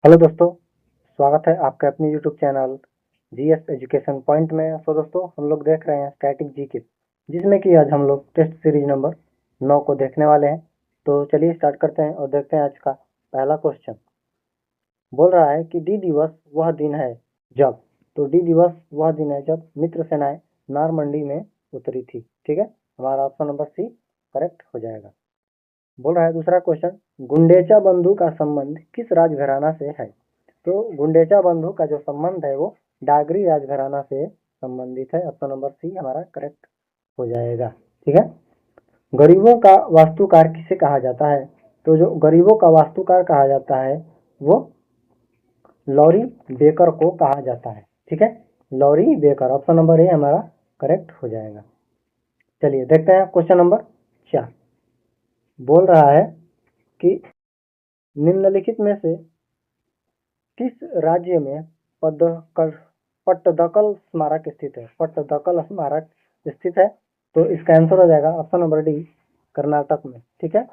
Hello दोस्तों, स्वागत है आपके अपने YouTube channel GS education point में। तो दोस्तों, हम लोग देख रहे हैं स्टैटिक जीके, जिसमें कि आज हम लोग टेस्ट सीरीज नंबर 9 को देखने वाले हैं। तो चलिए स्टार्ट करते हैं और देखते हैं आज का पहला क्वेश्चन। बोल रहा है कि डी दिवस वह दिन है जब, तो डी दिवस वह दिन है जब मित्र सेनाएं नारमंडी में उतरी थी। ठीक है, हमारा ऑप्शन नंबर सी करेक्ट हो जाएगा। बोल रहा है दूसरा क्वेश्चन, गुंडेचा बंधु का संबंध किस राजघराना से है? तो गुंडेचा बंधु का जो संबंध है वो डागरी राजघराना से संबंधित है। ऑप्शन नंबर सी हमारा करेक्ट हो जाएगा। ठीक है, गरीबों का वास्तुकार किसे कहा जाता है? तो जो गरीबों का वास्तुकार कहा जाता है वो लॉरी बेकर को कहा जाता है। ठीक है, Laurie Baker, option number A हमारा करेक्ट हो जाएगा। चलिए देखते हैं क्वेश्चन नंबर 4। बोल रहा है कि निम्नलिखित में से किस राज्य में पट्टदकल स्मारक स्थित है? पट्टदकल स्मारक स्थित है, तो इसका आंसर हो जाएगा ऑप्शन नंबर डी, कर्नाटक में। ठीक है,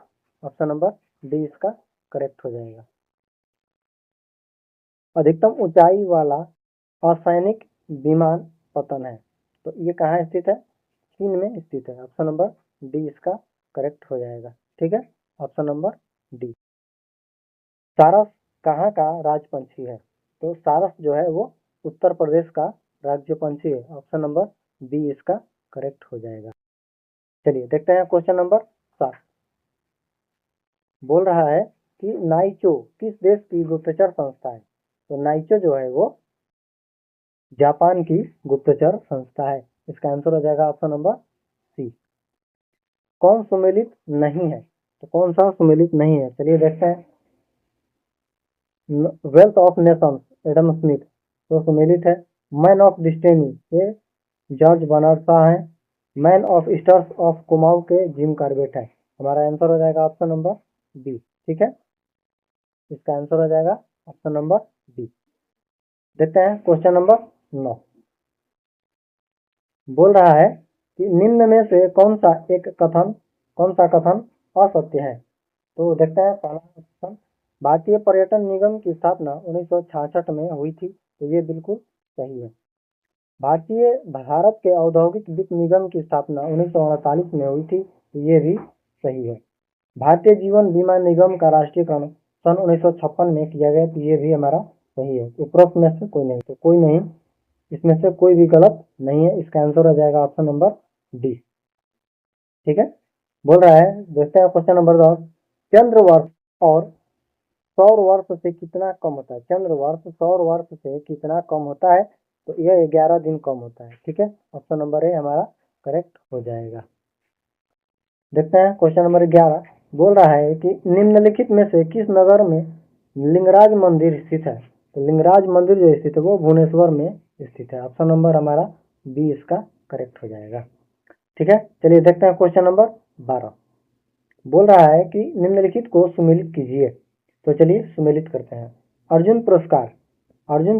ऑप्शन नंबर डी इसका करेक्ट हो जाएगा। अधिकतम ऊंचाई वाला असैनिक विमान पतन है, तो ये कहाँ स्थित है? चीन में स्थित है। ऑप्शन नंबर डी इसका करेक्ट हो जाएगा। ठीक है, ऑप्शन नंबर डी। सारस कहाँ का राजपंछी है? तो सारस जो है वो उत्तर प्रदेश का राज्य पंछी है। ऑप्शन नंबर बी इसका करेक्ट हो जाएगा। चलिए देखते हैं क्वेश्चन नंबर 7। बोल रहा है कि नाइचो किस देश की गुप्तचर संस्था है? तो नाइचो जो है वो जापान की गुप्तचर संस्था है। इसका आंसर हो जाएगा ऑप्शन नंबर सी। कौन सुमेलित नहीं है? तो कौन सा सुमेलित नहीं है? चलिए देखते हैं। Wealth of Nations Adam Smith तो सुमेलित है। मैन ऑफ डिस्टेनी ये जॉर्ज बर्नार्ड शॉ है। Man of stars of Kumaon के जिम कार्बेट है। हमारा आंसर हो जाएगा ऑप्शन नंबर बी। ठीक है, इसका आंसर हो जाएगा ऑप्शन नंबर बी। देखते हैं क्वेश्चन नंबर 9। बोल रहा है कि निम्न में से कौन सा कथन असत्य है? तो देखते हैं पहला क्वेश्चन, भारतीय पर्यटन निगम की स्थापना 1966 में हुई थी, तो ये बिल्कुल सही है। भारत के औद्योगिक वित्त निगम की स्थापना 1948 में हुई थी, तो ये भी सही है। भारतीय जीवन बीमा निगम का राष्ट्रीयकरण सन 1956 में किया गया, तो ये भी हमारा सही है। उपरोक्त में से कोई नहीं, तो कोई नहीं, इसमें से कोई भी गलत नहीं है। इसका आंसर हो जाएगा ऑप्शन नंबर डी। ठीक है, बोल रहा है, देखते हैं क्वेश्चन नंबर 10। चंद्र वर्ष और सौर वर्ष से कितना कम होता है? चंद्र वर्ष सौर वर्ष से कितना कम होता है? तो यह 11 दिन कम होता है। ठीक है, ऑप्शन नंबर ए हमारा करेक्ट हो जाएगा। देखते हैं क्वेश्चन नंबर 11। बोल रहा है कि निम्नलिखित में से किस नगर में लिंगराज मंदिर स्थित है? तो लिंगराज मंदिर जो स्थित है वो भुवनेश्वर में स्थित है। ऑप्शन नंबर हमारा बी इसका करेक्ट हो जाएगा। ठीक है, चलिए देखते हैं क्वेश्चन नंबर 12। बोल रहा है कि निम्नलिखित को सुमेलित कीजिए, तो चलिए सुमेलित करते हैं। अर्जुन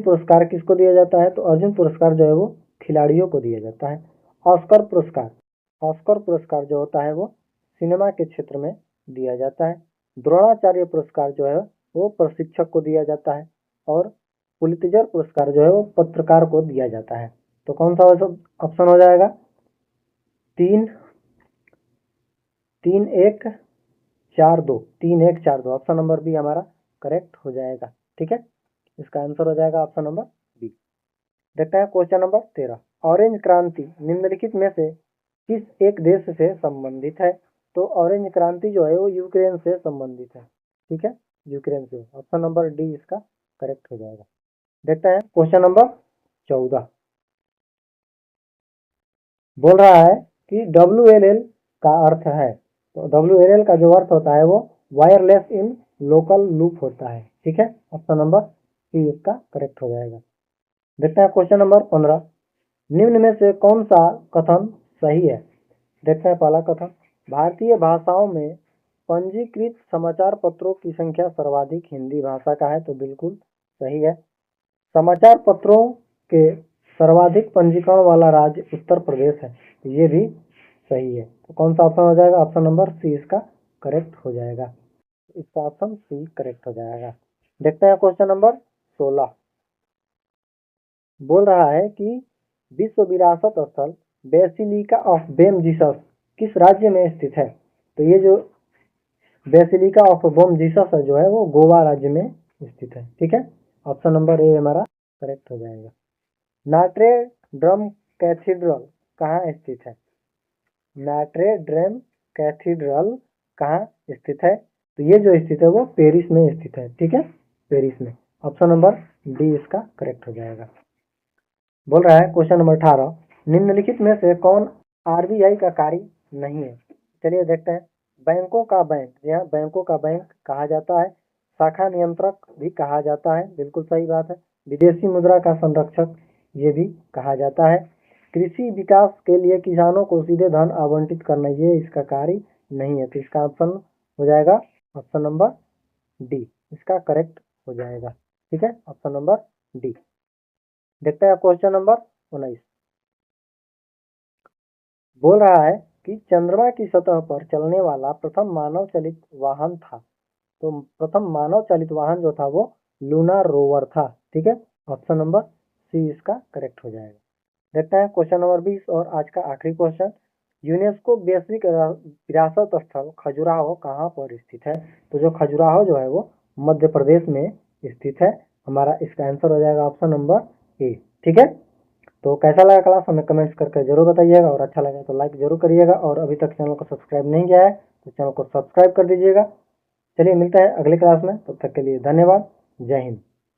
पुरस्कार किसको दिया जाता है? तो अर्जुन पुरस्कार जो है वो खिलाड़ियों को दिया जाता है। ऑस्कर पुरस्कार जो होता है वो सिनेमा के क्षेत्र में दिया जाता है। द्रोणाचार्य पुरस्कार जो है वो प्रशिक्षक को दिया जाता है। और पुलित्जर पुरस्कार जो है वो पत्रकार को दिया जाता है। तो कौन सा ऑप्शन हो जाएगा? 3-1-4-2 ऑप्शन नंबर बी हमारा करेक्ट हो जाएगा। ठीक है, इसका आंसर हो जाएगा ऑप्शन नंबर बी। देखते हैं क्वेश्चन नंबर 13। ऑरेंज क्रांति निम्नलिखित में से किस एक देश से संबंधित है? तो ऑरेंज क्रांति जो है वो यूक्रेन से संबंधित है। ठीक है, यूक्रेन से। ऑप्शन नंबर डी इसका करेक्ट हो जाएगा। देखते हैं क्वेश्चन नंबर 14। बोल रहा है कि WLL का अर्थ है, तो WLL का जो अर्थ होता है वो वायरलेस इन लोकल लूप होता है। ठीक है, ऑप्शन नंबर सी इसका करेक्ट हो जाएगा। देखते हैं क्वेश्चन नंबर 15। निम्न में से कौन सा कथन सही है? देखते हैं पहला कथन, भारतीय भाषाओं में पंजीकृत समाचार पत्रों की संख्या सर्वाधिक हिंदी भाषा का है, तो बिल्कुल सही है। समाचार पत्रों के सर्वाधिक पंजीकरण वाला राज्य उत्तर प्रदेश है, तो ये भी सही है। तो कौन सा ऑप्शन हो जाएगा? ऑप्शन नंबर सी इसका करेक्ट हो जाएगा। इसका ऑप्शन सी करेक्ट हो जाएगा। देखते हैं क्वेश्चन नंबर 16। बोल रहा है कि विश्व विरासत स्थल बेसिलिका ऑफ बोम जीसस किस राज्य में स्थित है। तो ये जो बेसिलिका ऑफ बोम जीसस है जो है वो गोवा राज्य में स्थित है। ठीक है, ऑप्शन नंबर ए हमारा करेक्ट हो जाएगा। नॉट्रे ड्रम कैथीड्रल कहाँ स्थित है। नॉट्रे ड्रेम कैथीड्रल कहाँ स्थित है। तो ये जो स्थित है वो पेरिस में स्थित है। ठीक है, पेरिस में। ऑप्शन नंबर डी इसका करेक्ट हो जाएगा। बोल रहा है क्वेश्चन नंबर 18, निम्नलिखित में से कौन आरबीआई का कार्य नहीं है। चलिए देखते हैं। बैंकों का बैंक, यहाँ बैंकों का बैंक कहा जाता है। शाखा नियंत्रक भी कहा जाता है, बिल्कुल सही बात है। विदेशी मुद्रा का संरक्षक ये भी कहा जाता है। कृषि विकास के लिए किसानों को सीधे धन आवंटित करना ये इसका कार्य नहीं है। तो इसका ऑप्शन हो जाएगा ऑप्शन नंबर डी, इसका करेक्ट हो जाएगा। ठीक है, ऑप्शन नंबर डी। देखते हैं क्वेश्चन नंबर 19। बोल रहा है कि चंद्रमा की सतह पर चलने वाला प्रथम मानव चलित वाहन था। तो प्रथम मानव चालित वाहन जो था वो लूनार रोवर था। ठीक है, ऑप्शन नंबर सी इसका करेक्ट हो जाएगा। देखते हैं क्वेश्चन नंबर 20 और आज का आखिरी क्वेश्चन। यूनेस्को वैश्विक विरासत स्थल खजुराहो कहाँ पर स्थित है। तो जो खजुराहो जो है वो मध्य प्रदेश में स्थित है। हमारा इसका आंसर हो जाएगा ऑप्शन नंबर ए। ठीक है, तो कैसा लगा क्लास हमें कमेंट्स करके जरूर बताइएगा, और अच्छा लगा तो लाइक जरूर करिएगा, और अभी तक चैनल को सब्सक्राइब नहीं किया है तो चैनल को सब्सक्राइब कर दीजिएगा। चलिए मिलते हैं अगले क्लास में, तब तक के लिए धन्यवाद। जय हिंद।